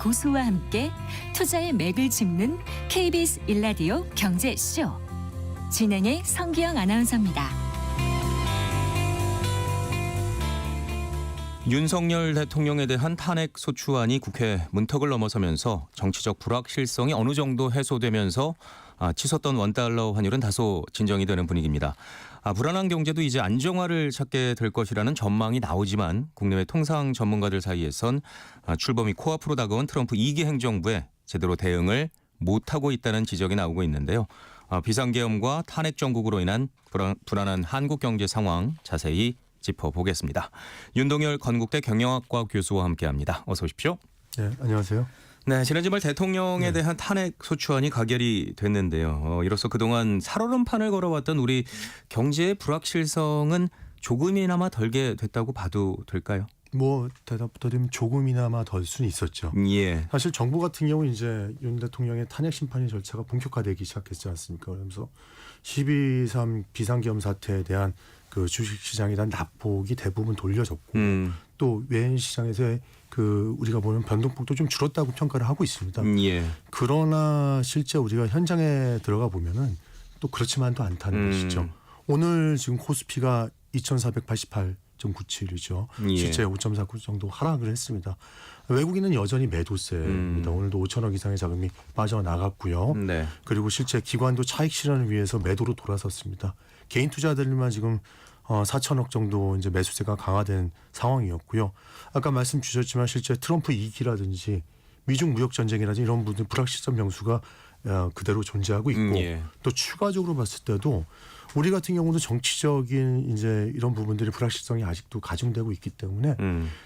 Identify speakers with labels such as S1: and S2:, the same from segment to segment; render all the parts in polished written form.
S1: 고수와 함께 투자의 맥을 짚는 KBS 1라디오 경제쇼. 진행의 성기영 아나운서입니다.
S2: 윤석열 대통령에 대한 탄핵 소추안이 국회 문턱을 넘어서면서 정치적 불확실성이 어느 정도 해소되면서 치솟던 원달러 환율은 다소 진정이 되는 분위기입니다. 불안한 경제도 이제 안정화를 찾게 될 것이라는 전망이 나오지만 국내외 통상 전문가들 사이에선 출범이 코앞으로 다가온 트럼프 2기 행정부에 제대로 대응을 못하고 있다는 지적이 나오고 있는데요. 비상계엄과 탄핵 정국으로 인한 불안한 한국 경제 상황 자세히 짚어보겠습니다. 윤동열 건국대 경영학과 교수와 함께합니다. 어서 오십시오.
S3: 네, 안녕하세요.
S2: 네, 지난 주말 대통령에 대한 탄핵 소추안이 가결이 됐는데요. 이로써 그동안 살얼음판을 걸어왔던 우리 경제의 불확실성은 조금이나마 덜게 됐다고 봐도 될까요?
S3: 뭐 대답부터 드리면 조금이나마 덜 수는 있었죠.
S2: 예.
S3: 사실 정부 같은 경우는 이제 윤 대통령의 탄핵 심판의 절차가 본격화되기 시작했지 않습니까? 그러면서 12.3 비상계엄 사태에 대한 그 주식시장에 대한 납폭이 대부분 돌려졌고 또 외인 시장에서의 그 우리가 보는 변동폭도 좀 줄었다고 평가를 하고 있습니다.
S2: 예.
S3: 그러나 실제 우리가 현장에 들어가 보면은 또 그렇지만도 않다는 것이죠. 오늘 지금 코스피가 2,488.97이죠.
S2: 예.
S3: 실제 5.49 정도 하락을 했습니다. 외국인은 여전히 매도세입니다. 오늘도 5천억 이상의 자금이 빠져나갔고요.
S2: 네.
S3: 그리고 실제 기관도 차익 실현을 위해서 매도로 돌아섰습니다. 개인 투자들만 지금 4천억 정도 이제 매수세가 강화된 상황이었고요. 아까 말씀 주셨지만 실제 트럼프 2기라든지 미중 무역 전쟁이라든지 이런 부분 불확실성 변수가 그대로 존재하고 있고
S2: 예.
S3: 또 추가적으로 봤을 때도 우리 같은 경우도 정치적인 이제 이런 부분들이 불확실성이 아직도 가중되고 있기 때문에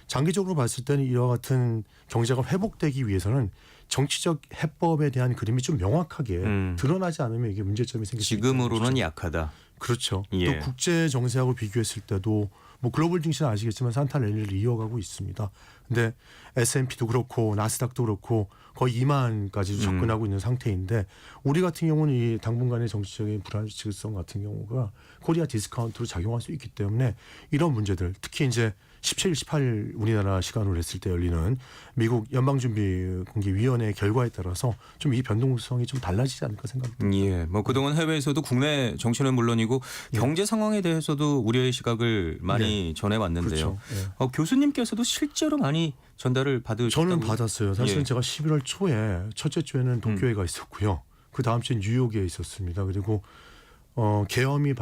S3: 장기적으로 봤을 때는 이와 같은 경제가 회복되기 위해서는 정치적 해법에 대한 그림이 좀 명확하게 드러나지 않으면 이게 문제점이 생길 수 있는
S2: 지금으로는 약하다.
S3: 그렇죠.
S2: 예.
S3: 또 국제 정세하고 비교했을 때도 뭐 글로벌 증시는 아시겠지만 산타 랠리를 이어가고 있습니다. 근데 S&P도 그렇고 나스닥도 그렇고 거의 2만까지도 접근하고 있는 상태인데 우리 같은 경우는 이 당분간의 정치적인 불안정성 같은 경우가 코리아 디스카운트로 작용할 수 있기 때문에 이런 문제들 특히 이제 17일, 18일 우리나라 시간으로 했을 때 열리는 미국 연방준비공개위원회의 결과에 따라서 좀 이 변동성이 좀 달라지지 않을까 생각합니다.
S2: 예, 뭐 그동안 해외에서도 국내 정치는 물론이고 경제 상황에 대해서도 우려의 시각을 많이 전해왔는데요.
S3: 그렇죠. 예.
S2: 교수님께서도 실제로 많이 전달을 받으셨다고?
S3: 저는 받았어요. 사실은
S2: 예.
S3: 제가 11월 초에 첫째 주에는 도쿄에가 있었고요. 그 다음 주에 뉴욕에 있었습니다. 그리고 계엄이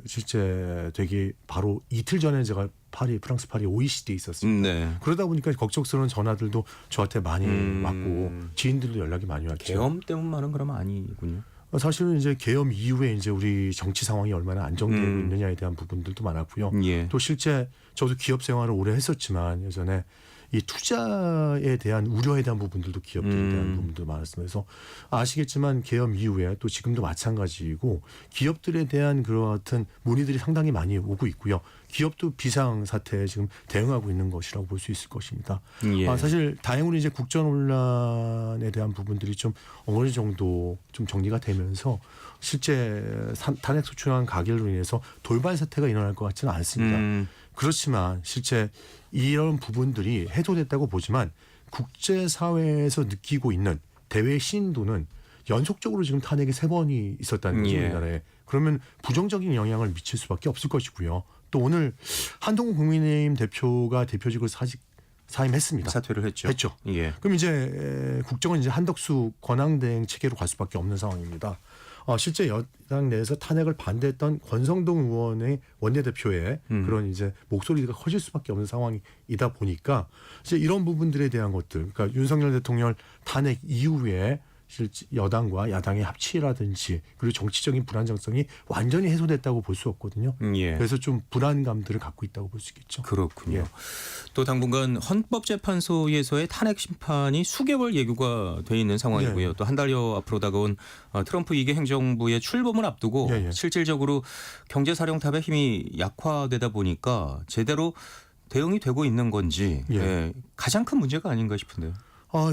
S3: 실제 되기 바로 이틀 전에 제가 프랑스 파리 OECD에 있었습니다.
S2: 네.
S3: 그러다 보니까 걱정스러운 전화들도 저한테 많이 왔고 지인들도 연락이 많이 왔죠.
S2: 계엄 때문만은 그러면 아니군요.
S3: 사실은 이제 계엄 이후에 이제 우리 정치 상황이 얼마나 안정되고 있느냐에 대한 부분들도 많았고요.
S2: 예.
S3: 또 실제 저도 기업 생활을 오래 했었지만 예전에 이 투자에 대한 우려에 대한 부분들도 기업들에 대한 부분도 많았습니다. 그래서 아시겠지만 계엄 이후에 또 지금도 마찬가지이고 기업들에 대한 그와 같은 문의들이 상당히 많이 오고 있고요. 기업도 비상 사태에 지금 대응하고 있는 것이라고 볼 수 있을 것입니다.
S2: 예.
S3: 사실 다행으로 이제 국정 논란에 대한 부분들이 좀 어느 정도 좀 정리가 되면서 실제 탄핵 소추안 가결로 인해서 돌발 사태가 일어날 것 같지는 않습니다. 그렇지만 실제 이런 부분들이 해소됐다고 보지만 국제사회에서 느끼고 있는 대외 신도는 연속적으로 지금 탄핵이 3번이 있었다는 거죠.
S2: 예.
S3: 우리나라에. 그러면 부정적인 영향을 미칠 수밖에 없을 것이고요. 또 오늘 한동훈 국민의힘 대표가 대표직으로 사임했습니다.
S2: 사퇴를 했죠. 예.
S3: 그럼 이제 국정은 이제 한덕수 권한대행 체계로 갈 수밖에 없는 상황입니다. 실제 여당 내에서 탄핵을 반대했던 권성동 의원의 원내대표의 그런 이제 목소리가 커질 수밖에 없는 상황이다 보니까 이제 이런 부분들에 대한 것들, 그러니까 윤석열 대통령 탄핵 이후에 실제 여당과 야당의 합치라든지 그리고 정치적인 불안정성이 완전히 해소됐다고 볼 수 없거든요.
S2: 예.
S3: 그래서 좀 불안감들을 갖고 있다고 볼 수 있겠죠.
S2: 그렇군요.
S3: 예.
S2: 또 당분간 헌법재판소에서의 탄핵 심판이 수개월 예고가 돼 있는 상황이고요.
S3: 예.
S2: 또 한 달여 앞으로 다가온 트럼프 2기 행정부의 출범을 앞두고
S3: 예.
S2: 실질적으로 경제사령탑의 힘이 약화되다 보니까 제대로 대응이 되고 있는 건지
S3: 예.
S2: 가장 큰 문제가 아닌가 싶은데요.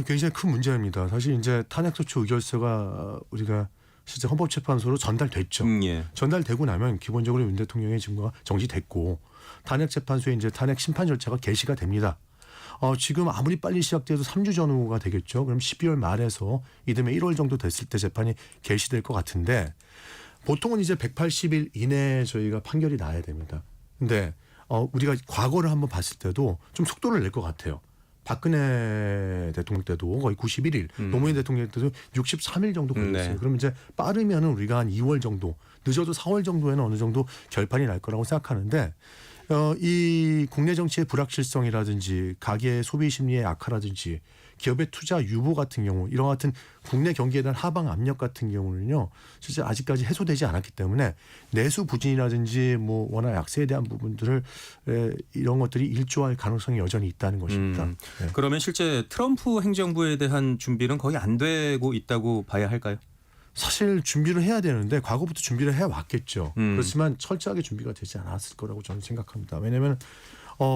S3: 굉장히 큰 문제입니다. 사실 이제 탄핵소추 의결서가 우리가 실제 헌법재판소로 전달됐죠.
S2: 예.
S3: 전달되고 나면 기본적으로 윤 대통령의 직무가 정지됐고 탄핵재판소에 이제 탄핵 심판 절차가 개시가 됩니다. 지금 아무리 빨리 시작돼도 3주 전후가 되겠죠. 그럼 12월 말에서 이듬해 1월 정도 됐을 때 재판이 개시될 것 같은데 보통은 이제 180일 이내에 저희가 판결이 나야 됩니다. 근데 우리가 과거를 한번 봤을 때도 좀 속도를 낼 것 같아요. 박근혜 대통령 때도 거의 91일, 노무현 대통령 때도 63일 정도 걸렸어요.
S2: 네.
S3: 그럼 이제 빠르면은 우리가 한 2월 정도, 늦어도 4월 정도에는 어느 정도 결판이 날 거라고 생각하는데 이 국내 정치의 불확실성이라든지 가계 소비 심리의 악화라든지 기업의 투자 유보 같은 경우 이런 같은 국내 경기에 대한 하방 압력 같은 경우는요 실제 아직까지 해소되지 않았기 때문에 내수 부진이라든지 뭐 워낙 약세에 대한 부분들을 이런 것들이 일조할 가능성이 여전히 있다는 것입니다. 네.
S2: 그러면 실제 트럼프 행정부에 대한 준비는 거의 안 되고 있다고 봐야 할까요?
S3: 사실 준비를 해야 되는데 과거부터 준비를 해왔겠죠. 그렇지만 철저하게 준비가 되지 않았을 거라고 저는 생각합니다. 왜냐하면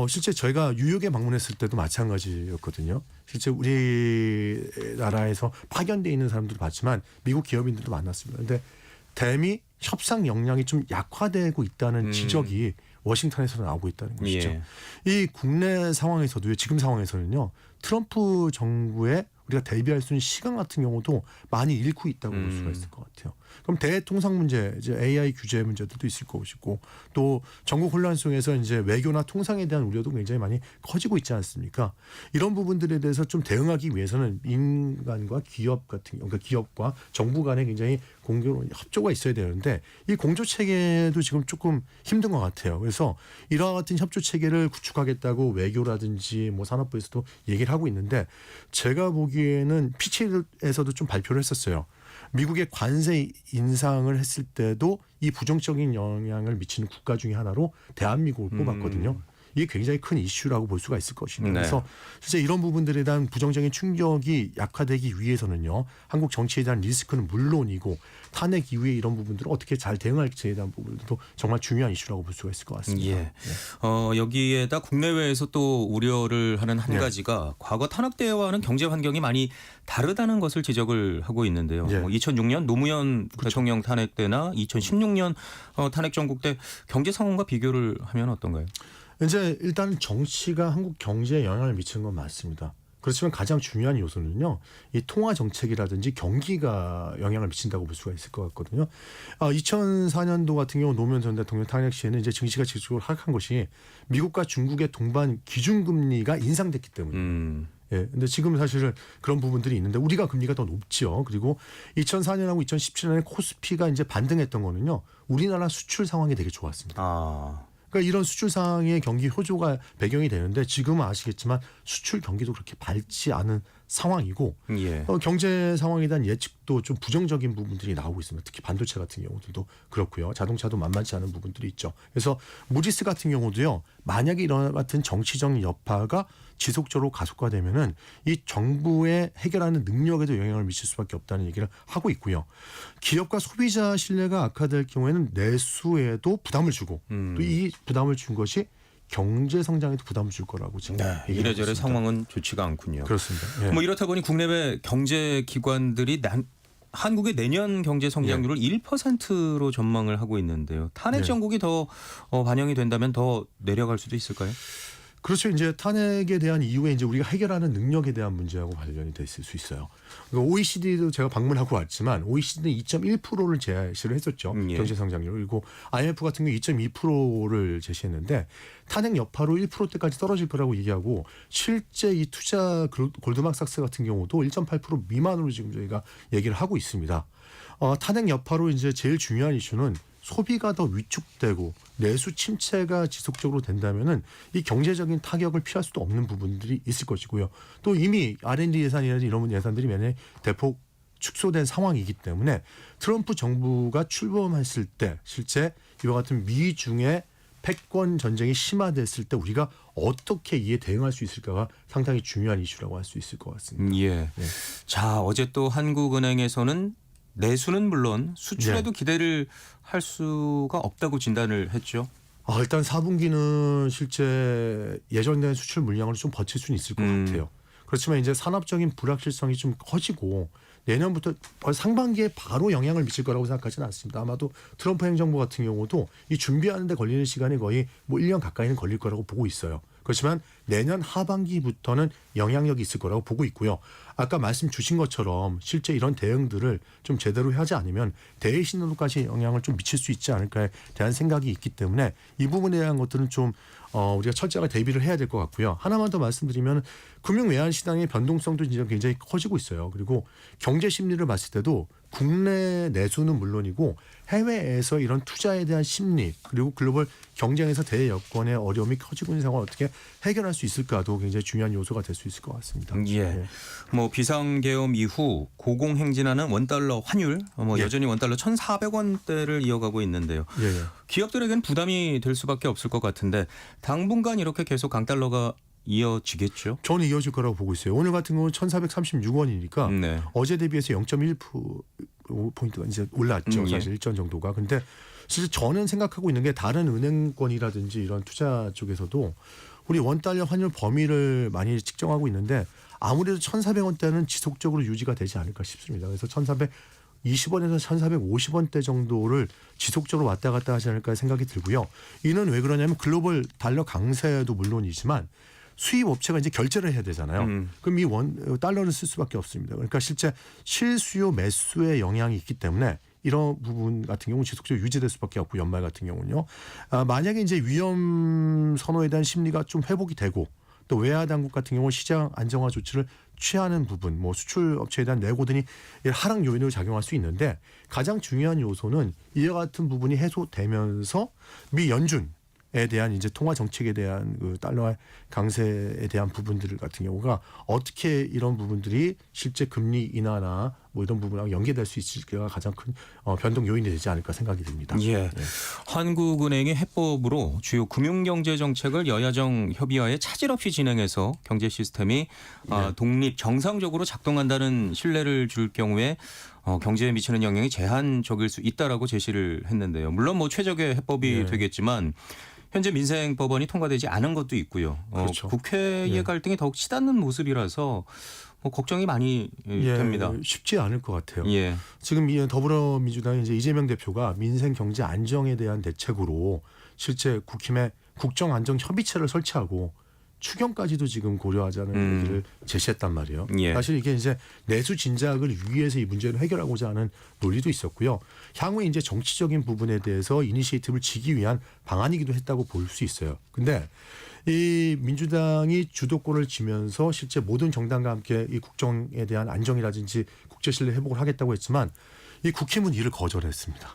S3: 실제 저희가 뉴욕에 방문했을 때도 마찬가지였거든요. 실제 우리나라에서 파견돼 있는 사람들도 봤지만 미국 기업인들도 만났습니다. 그런데 대미 협상 역량이 좀 약화되고 있다는 지적이 워싱턴에서 나오고 있다는 것이죠.
S2: 예.
S3: 이 국내 상황에서도 지금 상황에서는요. 트럼프 정부의 우리가 대비할 수 있는 시간 같은 경우도 많이 잃고 있다고 볼 수가 있을 것 같아요. 그럼 대통상 문제, 이제 AI 규제 문제들도 있을 것이고 또 전국 혼란 속에서 이제 외교나 통상에 대한 우려도 굉장히 많이 커지고 있지 않습니까? 이런 부분들에 대해서 좀 대응하기 위해서는 민간과 기업 같은 경우, 그러니까 기업과 정부 간에 굉장히 공조 협조가 있어야 되는데 이 공조 체계도 지금 조금 힘든 것 같아요. 그래서 이러한 같은 협조 체계를 구축하겠다고 외교라든지 뭐 산업부에서도 얘기를 하고 있는데 제가 보기에는 피치에서도 좀 발표를 했었어요. 미국의 관세 인상을 했을 때도 이 부정적인 영향을 미치는 국가 중에 하나로 대한민국을 꼽았거든요. 이게 굉장히 큰 이슈라고 볼 수가 있을 것입니다.
S2: 네.
S3: 그래서 실제 이런 부분들에 대한 부정적인 충격이 약화되기 위해서는요. 한국 정치에 대한 리스크는 물론이고 탄핵 이후에 이런 부분들을 어떻게 잘 대응할지에 대한 부분도 정말 중요한 이슈라고 볼 수가 있을 것 같습니다.
S2: 예.
S3: 네.
S2: 여기에다 국내외에서 또 우려를 하는 한
S3: 네.
S2: 가지가 과거 탄핵 때와는 경제 환경이 많이 다르다는 것을 지적을 하고 있는데요.
S3: 예.
S2: 2006년 노무현 대통령 탄핵 때나 2016년 탄핵 정국 때 경제 상황과 비교를 하면 어떤가요?
S3: 이제 일단 정치가 한국 경제에 영향을 미치는 건 맞습니다. 그렇지만 가장 중요한 요소는요. 이 통화 정책이라든지 경기가 영향을 미친다고 볼 수가 있을 것 같거든요. 2004년도 같은 경우 노무현 전 대통령 탄핵 시에는 이제 증시가 지속적으로 하락한 것이 미국과 중국의 동반 기준금리가 인상됐기 때문이에요. 예. 근데 지금 사실은 그런 부분들이 있는데 우리가 금리가 더 높지요. 그리고 2004년하고 2017년에 코스피가 이제 반등했던 거는요. 우리나라 수출 상황이 되게 좋았습니다. 그러니까 이런 수출 상황의 경기 호조가 배경이 되는데 지금은 아시겠지만 수출 경기도 그렇게 밝지 않은 상황이고
S2: 예.
S3: 경제 상황에 대한 예측도 좀 부정적인 부분들이 나오고 있습니다. 특히 반도체 같은 경우들도 그렇고요. 자동차도 만만치 않은 부분들이 있죠. 그래서 무디스 같은 경우도요. 만약에 이런 같은 정치적 여파가 지속적으로 가속화되면은 이 정부의 해결하는 능력에도 영향을 미칠 수밖에 없다는 얘기를 하고 있고요. 기업과 소비자 신뢰가 악화될 경우에는 내수에도 부담을 주고 또 이 부담을 준 것이 경제 성장에도 부담을 줄 거라고 지금
S2: 이래저래 상황은 좋지가 않군요.
S3: 그렇습니다. 예.
S2: 뭐 이렇다 보니 국내외 경제 기관들이 한국의 내년 경제 성장률을 1%로 전망을 하고 있는데요. 탄핵
S3: 네. 정국이
S2: 더 반영이 된다면 더 내려갈 수도 있을까요?
S3: 그렇죠. 이제 탄핵에 대한 이후에 이제 우리가 해결하는 능력에 대한 문제하고 관련이 됐을 수 있어요. 그러니까 OECD도 제가 방문하고 왔지만 OECD는 2.1%를 제시를 했었죠.
S2: 예.
S3: 경제 성장률. 그리고 IMF 같은 경우 2.2%를 제시했는데 탄핵 여파로 1%대까지 떨어질 거라고 얘기하고 실제 이 투자 골드만삭스 같은 경우도 1.8% 미만으로 지금 저희가 얘기를 하고 있습니다. 탄핵 여파로 이제 제일 중요한 이슈는 소비가 더 위축되고 내수 침체가 지속적으로 된다면은 이 경제적인 타격을 피할 수도 없는 부분들이 있을 것이고요. 또 이미 R&D 예산이라든지 이런 예산들이 매년 대폭 축소된 상황이기 때문에 트럼프 정부가 출범했을 때 실제 이와 같은 미중의 패권 전쟁이 심화됐을 때 우리가 어떻게 이에 대응할 수 있을까가 상당히 중요한 이슈라고 할 수 있을 것 같습니다.
S2: 예.
S3: 네.
S2: 자, 어제 또 한국은행에서는 내수는 물론 수출에도 기대를 할 수가 없다고 진단을 했죠.
S3: 일단 4분기는 실제 예정된 수출 물량으로 좀 버틸 수는 있을 것 같아요. 그렇지만 이제 산업적인 불확실성이 좀 커지고 내년부터 상반기에 바로 영향을 미칠 거라고 생각하지는 않습니다. 아마도 트럼프 행정부 같은 경우도 이 준비하는 데 걸리는 시간이 거의 뭐 1년 가까이는 걸릴 거라고 보고 있어요. 그렇지만 내년 하반기부터는 영향력이 있을 거라고 보고 있고요. 아까 말씀 주신 것처럼 실제 이런 대응들을 좀 제대로 하지 않으면 대외 신호로까지 영향을 좀 미칠 수 있지 않을까에 대한 생각이 있기 때문에 이 부분에 대한 것들은 좀 우리가 철저하게 대비를 해야 될 것 같고요. 하나만 더 말씀드리면 금융 외환 시장의 변동성도 이제 굉장히 커지고 있어요. 그리고 경제 심리를 봤을 때도 국내 내수는 물론이고 해외에서 이런 투자에 대한 심리 그리고 글로벌 경쟁에서 대외 여건의 어려움이 커지고 있는 상황을 어떻게 해결할 수 있을까도 굉장히 중요한 요소가 될 수 있을 것 같습니다.
S2: 예. 뭐 비상계엄 이후 고공행진하는 원달러 환율
S3: 예.
S2: 여전히 원달러 1,400원대를 이어가고 있는데요.
S3: 예, 예.
S2: 기업들에게는 부담이 될 수밖에 없을 것 같은데 당분간 이렇게 계속 강달러가 이어지겠죠?
S3: 저는 이어질 거라고 보고 있어요. 오늘 같은 경우는 1,436원이니까
S2: 네.
S3: 어제 대비해서 0.1%포인트가 이제 올랐죠. 사실 일전 정도가. 근데 사실 저는 생각하고 있는 게 다른 은행권이라든지 이런 투자 쪽에서도 우리 원달러 환율 범위를 많이 측정하고 있는데 아무래도 1,400원대는 지속적으로 유지가 되지 않을까 싶습니다. 그래서 1,420원에서 1,450원대 정도를 지속적으로 왔다 갔다 하지 않을까 생각이 들고요. 이는 왜 그러냐면 글로벌 달러 강세도 물론이지만 수입 업체가 이제 결제를 해야 되잖아요. 그럼 이 달러를 쓸 수밖에 없습니다. 그러니까 실제 실수요 매수에 영향이 있기 때문에 이런 부분 같은 경우는 지속적으로 유지될 수밖에 없고 연말 같은 경우는요. 만약에 이제 위험 선호에 대한 심리가 좀 회복이 되고 또 외화 당국 같은 경우 시장 안정화 조치를 취하는 부분, 뭐 수출 업체에 대한 내고 등이 하락 요인으로 작용할 수 있는데 가장 중요한 요소는 이와 같은 부분이 해소되면서 미 연준에 대한 이제 통화 정책에 대한 그 달러의 강세에 대한 부분들 같은 경우가 어떻게 이런 부분들이 실제 금리 인하나 뭐 이런 부분하고 연계될 수 있을까가 가장 큰 변동 요인이 되지 않을까 생각이 듭니다.
S2: 예. 한국은행의 해법으로 주요 금융경제 정책을 여야정 협의하에 차질 없이 진행해서 경제 시스템이 독립 정상적으로 작동한다는 신뢰를 줄 경우에 경제에 미치는 영향이 제한적일 수 있다라고 제시를 했는데요. 물론 뭐 최적의 해법이 되겠지만 현재 민생 법원이 통과되지 않은 것도 있고요.
S3: 그렇죠.
S2: 국회의 갈등이 더욱 치닫는 모습이라서 뭐 걱정이 많이 됩니다.
S3: 쉽지 않을 것 같아요.
S2: 예.
S3: 지금 이 더불어민주당의 이제 이재명 대표가 민생 경제 안정에 대한 대책으로 실제 국힘에 국정안정협의체를 설치하고 추경까지도 지금 고려하자는 얘기를 제시했단 말이에요.
S2: 예.
S3: 사실 이게 이제 내수 진작을 위해서 이 문제를 해결하고자 하는 논리도 있었고요. 향후에 이제 정치적인 부분에 대해서 이니시에이티브를 지기 위한 방안이기도 했다고 볼 수 있어요. 근데 이 민주당이 주도권을 쥐면서 실제 모든 정당과 함께 이 국정에 대한 안정이라든지 국제 신뢰 회복을 하겠다고 했지만 이 국힘은 이를 거절했습니다.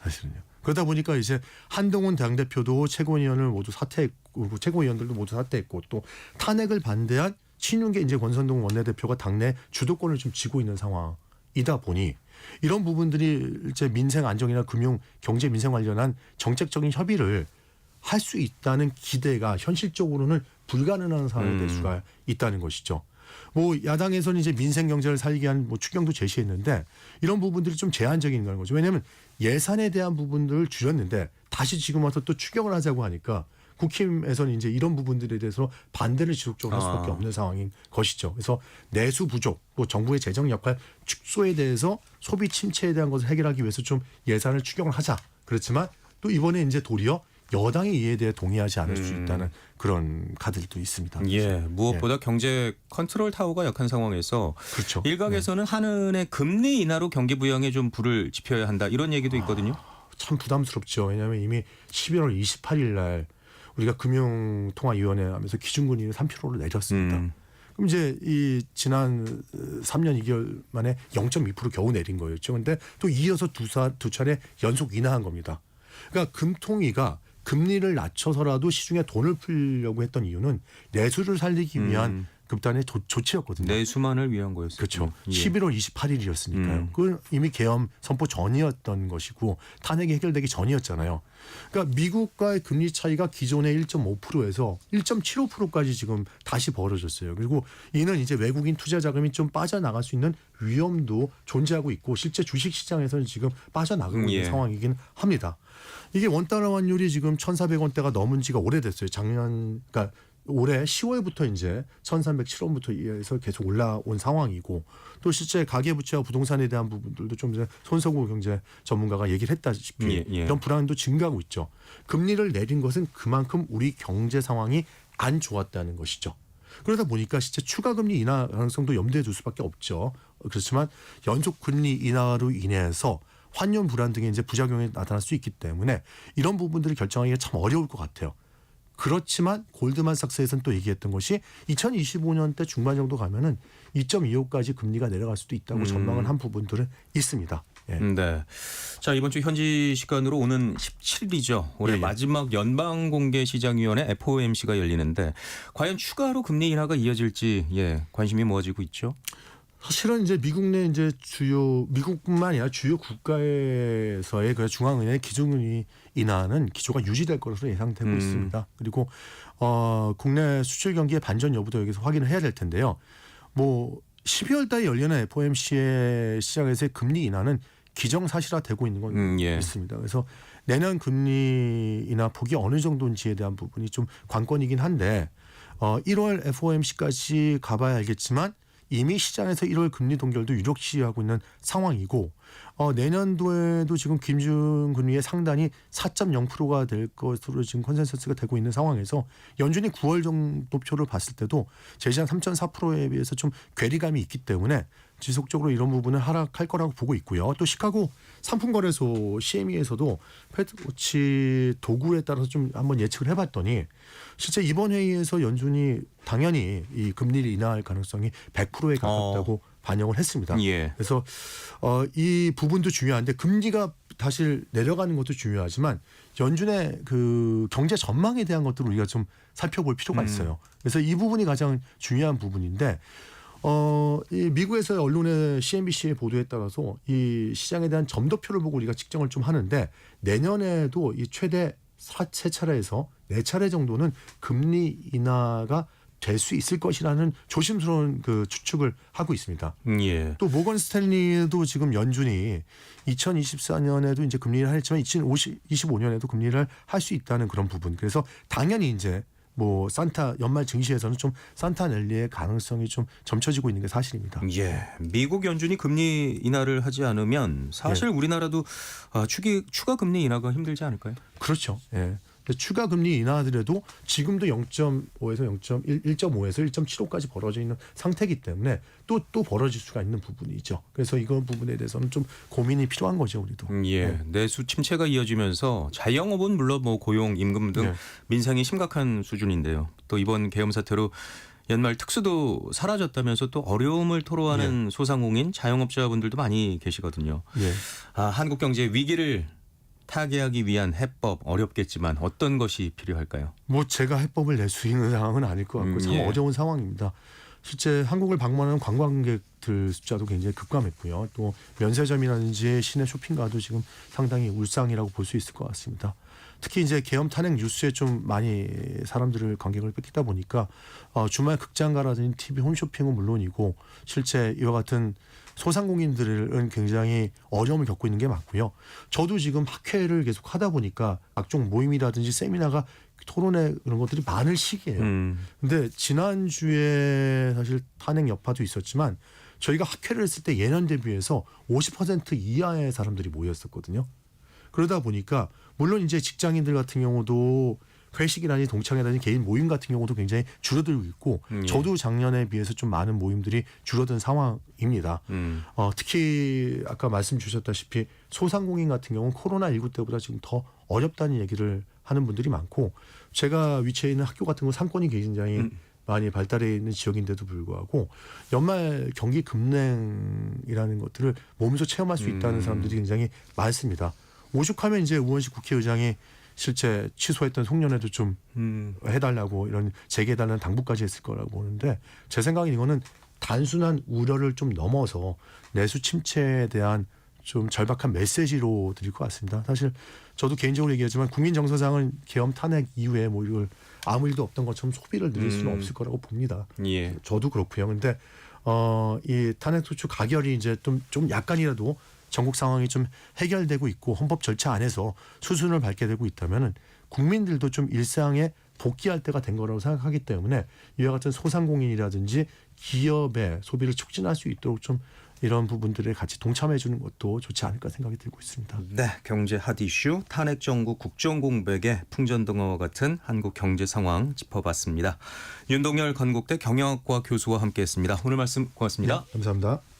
S3: 사실은요. 그러다 보니까 이제 한동훈 당대표도 최고위원을 모두 사퇴했고 최고위원들도 모두 사퇴했고 또 탄핵을 반대한 친윤계 이제 권선동 원내대표가 당내 주도권을 좀 쥐고 있는 상황이다 보니 이런 부분들이 이제 민생 안정이나 금융 경제 민생 관련한 정책적인 협의를 할 수 있다는 기대가 현실적으로는 불가능한 상황이 될 수가 있다는 것이죠. 뭐 야당에서는 이제 민생 경제를 살리기 위한 뭐 추경도 제시했는데 이런 부분들이 좀 제한적인 거죠. 왜냐하면 예산에 대한 부분들을 줄였는데 다시 지금 와서 또 추경을 하자고 하니까 국힘에서는 이제 이런 부분들에 대해서 반대를 지속적으로 할 수밖에 없는 상황인 것이죠. 그래서 내수 부족, 또 정부의 재정 역할 축소에 대해서 소비 침체에 대한 것을 해결하기 위해서 좀 예산을 추경을 하자. 그렇지만 또 이번에 이제 도리어 여당이 이에 대해 동의하지 않을 수 있다는 그런 카드도 있습니다.
S2: 예, 무엇보다 경제 컨트롤 타워가 약한 상황에서
S3: 그렇죠.
S2: 일각에서는 한은의 금리 인하로 경기 부양에 좀 불을 지펴야 한다 이런 얘기도 있거든요.
S3: 참 부담스럽죠. 왜냐하면 이미 11월 28일 날 우리가 금융통화위원회 하면서 기준금리를 3%로 내렸습니다. 그럼 이제 이 지난 3년 2개월 만에 0.2% 겨우 내린 거였죠. 그런데 또 이어서 두 차례 연속 인하한 겁니다. 그러니까 금통위가 금리를 낮춰서라도 시중에 돈을 풀려고 했던 이유는 내수를 살리기 위한 극단의 조치였거든요.
S2: 내수만을 위한 거였어요.
S3: 그렇죠. 11월 28일이었으니까요. 그건 이미 계엄 선포 전이었던 것이고 탄핵이 해결되기 전이었잖아요. 그러니까 미국과의 금리 차이가 기존의 1.5%에서 1.75%까지 지금 다시 벌어졌어요. 그리고 이는 이제 외국인 투자 자금이 좀 빠져나갈 수 있는 위험도 존재하고 있고 실제 주식 시장에서는 지금 빠져나가고 있는 상황이긴 합니다. 이게 원달러 환율이 지금 1,400원대가 넘은 지가 오래됐어요. 그러니까 올해 10월부터 이제 1,307원부터 해서 계속 올라온 상황이고 또 실제 가계부채와 부동산에 대한 부분들도 좀 전에 손석구 경제 전문가가 얘기를 했다시피 이런 불안도 증가하고 있죠. 금리를 내린 것은 그만큼 우리 경제 상황이 안 좋았다는 것이죠. 그러다 보니까 실제 추가 금리 인하 가능성도 염두에 둘 수밖에 없죠. 그렇지만 연속 금리 인하로 인해서 환율 불안 등의 이제 부작용이 나타날 수 있기 때문에 이런 부분들을 결정하기가 참 어려울 것 같아요. 그렇지만 골드만삭스에서는 또 얘기했던 것이 2025년대 중반 정도 가면은 2.25까지 금리가 내려갈 수도 있다고 전망을 한 부분들은 있습니다. 예.
S2: 네. 자, 이번 주 현지 시간으로 오는 17일이죠. 올해
S3: 예.
S2: 마지막 연방공개시장위원회 FOMC가 열리는데 과연 추가로 금리 인하가 이어질지 관심이 모아지고 있죠.
S3: 사실은 이제 미국 내 이제 미국뿐만 아니라 주요 국가에서의 그 중앙은행 기준금리 인하는 기조가 유지될 것으로 예상되고 있습니다. 그리고 국내 수출 경기의 반전 여부도 여기서 확인을 해야 될 텐데요. 뭐 12월 달에 열리는 FOMC의 시작에서의 금리 인하는 기정사실화되고 있는 건 있습니다. 그래서 내년 금리 인하 폭이 어느 정도인지에 대한 부분이 좀 관건이긴 한데 1월 FOMC까지 가봐야 알겠지만 이미 시장에서 1월 금리 동결도 유력시하고 있는 상황이고 내년도에도 지금 기준금리의 상단이 4.0%가 될 것으로 지금 컨센서스가 되고 있는 상황에서 연준이 9월 정도표를 봤을 때도 제시한 3.4%에 비해서 좀 괴리감이 있기 때문에 지속적으로 이런 부분은 하락할 거라고 보고 있고요. 또 시카고 상품거래소 CME에서도 페드워치 도구에 따라서 좀 한번 예측을 해봤더니 실제 이번 회의에서 연준이 당연히 이 금리를 인하할 가능성이 100%에 가깝다고 반영을 했습니다.
S2: 예.
S3: 그래서 이 부분도 중요한데 금리가 다시 내려가는 것도 중요하지만 연준의 그 경제 전망에 대한 것들을 우리가 좀 살펴볼 필요가 있어요. 그래서 이 부분이 가장 중요한 부분인데 이 미국에서의 언론의 CNBC의 보도에 따라서 이 시장에 대한 점도표를 보고 우리가 측정을 좀 하는데 내년에도 이 최대 3차례에서 4차례 정도는 금리 인하가 될 수 있을 것이라는 조심스러운 그 추측을 하고 있습니다.
S2: 예.
S3: 또 모건 스탠리도 지금 연준이 2024년에도 이제 금리를 했지만 2025년에도 금리를 할 수 있다는 그런 부분. 그래서 당연히 이제 뭐 산타 연말 증시에서는 좀 산타 랠리의 가능성이 좀 점쳐지고 있는 게 사실입니다.
S2: 예. 미국 연준이 금리 인하를 하지 않으면 사실 우리나라도 추가 금리 인하가 힘들지 않을까요?
S3: 그렇죠. 예. 추가 금리 인하하더라도 지금도 0.5에서 1.5에서 1.75까지 벌어져 있는 상태이기 때문에 또 벌어질 수가 있는 부분이죠. 그래서 이런 부분에 대해서는 좀 고민이 필요한 거죠, 우리도.
S2: 예. 내수 침체가 이어지면서 자영업은 물론 뭐 고용, 임금 등 민생이 심각한 수준인데요. 또 이번 계엄 사태로 연말 특수도 사라졌다면서 또 어려움을 토로하는 소상공인 자영업자분들도 많이 계시거든요.
S3: 예.
S2: 한국 경제 위기를 타개하기 위한 해법 어렵겠지만 어떤 것이 필요할까요?
S3: 뭐 제가 해법을 낼 수 있는 상황은 아닐 것 같고 참 어려운 상황입니다. 실제 한국을 방문하는 관광객들 숫자도 굉장히 급감했고요. 또 면세점이라든지 시내 쇼핑가도 지금 상당히 울상이라고 볼 수 있을 것 같습니다. 특히 이제 계엄 탄핵 뉴스에 좀 많이 사람들을 관객을 뺏기다 보니까 주말 극장가라든지 TV 홈쇼핑은 물론이고 실제 이와 같은 소상공인들은 굉장히 어려움을 겪고 있는 게 많고요. 저도 지금 학회를 계속 하다 보니까 각종 모임이라든지 세미나가 토론회 그런 것들이 많을 시기예요. 근데 지난주에 사실 탄핵 여파도 있었지만 저희가 학회를 했을 때 예년 대비해서 50% 이하의 사람들이 모였었거든요. 그러다 보니까 물론 이제 직장인들 같은 경우도 회식이라든지 동창회라든지 개인 모임 같은 경우도 굉장히 줄어들고 있고 저도 작년에 비해서 좀 많은 모임들이 줄어든 상황입니다. 특히 아까 말씀 주셨다시피 소상공인 같은 경우는 코로나19 때보다 지금 더 어렵다는 얘기를 하는 분들이 많고 제가 위치해 있는 학교 같은 건 상권이 굉장히 많이 발달해 있는 지역인데도 불구하고 연말 경기 급냉이라는 것들을 몸소 체험할 수 있다는 사람들이 굉장히 많습니다. 오죽하면 이제 우원식 국회의장이 실제 취소했던 송년회도 좀 해달라고 이런 재개해달라는 당부까지 했을 거라고 보는데 제 생각엔 이거는 단순한 우려를 좀 넘어서 내수 침체에 대한 좀 절박한 메시지로 드릴 것 같습니다. 사실 저도 개인적으로 얘기하지만 국민 정서상은 계엄 탄핵 이후에 뭐 이걸 아무 일도 없던 것처럼 소비를 늘릴 수는 없을 거라고 봅니다.
S2: 예.
S3: 저도 그렇고요. 근데 이 탄핵 소추 가결이 이제 좀 약간이라도 전국 상황이 좀 해결되고 있고 헌법 절차 안에서 수순을 밟게 되고 있다면은 국민들도 좀 일상의 복귀할 때가 된 거라고 생각하기 때문에 이와 같은 소상공인이라든지 기업의 소비를 촉진할 수 있도록 좀 이런 부분들에 같이 동참해 주는 것도 좋지 않을까 생각이 들고 있습니다.
S2: 네, 경제 핫 이슈 탄핵 정부 국정공백의 풍전등화와 같은 한국 경제 상황 짚어봤습니다. 윤동열 건국대 경영학과 교수와 함께했습니다. 오늘 말씀 고맙습니다.
S3: 네, 감사합니다.